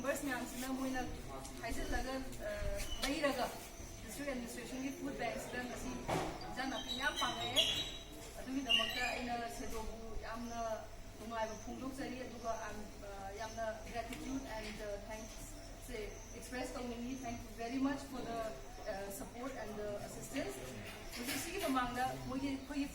Members ꯃꯌꯥꯝꯁꯤꯅ ꯃꯣꯏꯅ ꯍꯥꯏꯖꯤꯜꯂꯒ ꯂꯩꯔꯒ district administrationꯒꯤ food banksꯤꯗ ꯉꯁꯤ ꯏꯟꯖꯥꯡ ꯅꯥꯄꯤ ꯃꯌꯥꯝ ꯄꯥꯡꯉꯛꯑꯦ ꯑꯗꯨꯒꯤꯗꯃꯛꯇ ꯑꯩꯅ ꯁꯦꯗꯣꯕꯨ ꯌꯥꯝꯅ ꯅꯨꯡꯉꯥꯏꯕ ꯐꯣꯡꯗꯣꯛꯆꯔꯤ ꯑꯗꯨꯒ ꯌꯥꯝꯅ gratitude and thanks say express ꯇꯧꯅꯤꯡꯉꯤ. Thank you very much for the support and the assistance. ꯍꯧꯖꯤꯛ ꯁꯤꯒꯤ ꯃꯃꯥꯡꯗ ꯑꯩꯈꯣꯏꯒꯤ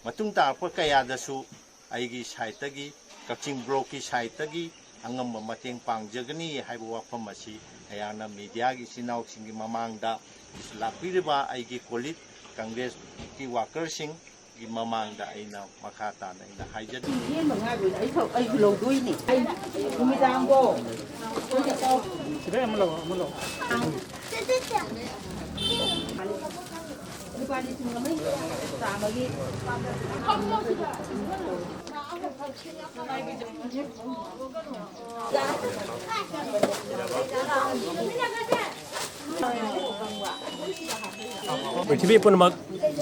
Matung taarpot kayadasu aigi saitagi Kaching Bloki saitagi angamba mateng pangjagani haiba wafam asi ayana media gi sinau singi mamangda lakpiriba aigi kolit Congress ki worker sing gi mamangda aina makata na ina haijadi Prithvi Punmak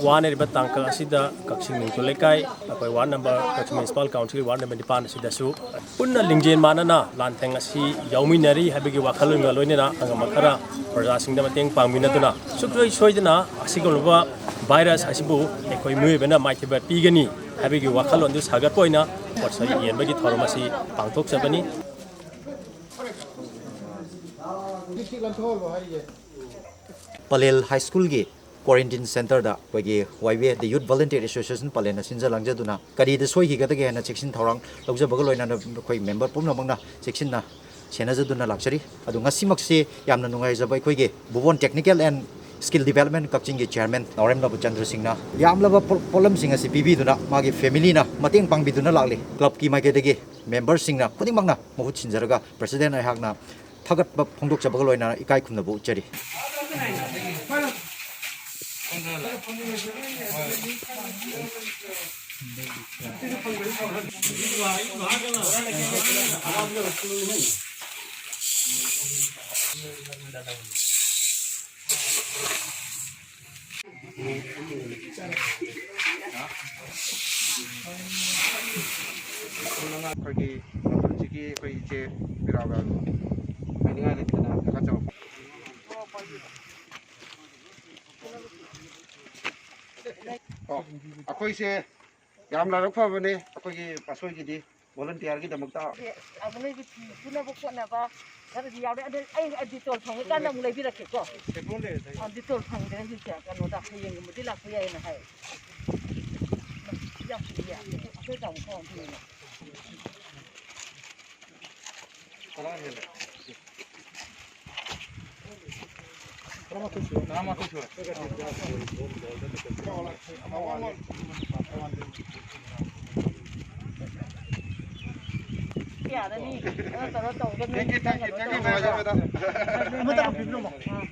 one riba tangka asida Kaching Ningkulekai apai one number Kaching Municipal Council one number Dipan asida su punna lingjen manana lanteng asi yauminari habigi wakhalunga loinena angamakara praja singda mateng pangminaduna sukroi soidana asigolba virus asibu ekoi muibena maithiba pigani habigi wakhalon du sagat poina porsa yenbagi thoromasi pangthok sabani Palel High School gi quarantine center da wagi waiwe the youth volunteer association palen sinja langjaduna kari de soi hi ga ge na section thorang logja bagal loina koi member pumna mangna section na senajaduna lakchari adu ngasimak se yamna nungai jabai koi ge bubon technical and skill development Kaching gi chairman Naurem Labu Chandra Singh na yamlaba problem singa si pibi duna magi family na mateng pangbi duna lakle club ki mai ge de member sing na khuding mangna mohut chinjaraga president ai hakna thagat ba phongdok jabagal loina ikai khumna bu chari Aku isi yang lalu apa ni? Aku ini pasal gini volunteer kita makta. Aku ni punya buku apa? Tapi dia ada editor pang kan nak mulai birak keko. Editor pang dia juga kan udah yang mesti lah punya ini hai. Yang punya, aku tahu kau punya. Kalau ni. Nama tu siapa? Ya, ni. Kalau tahu kan. Thank you.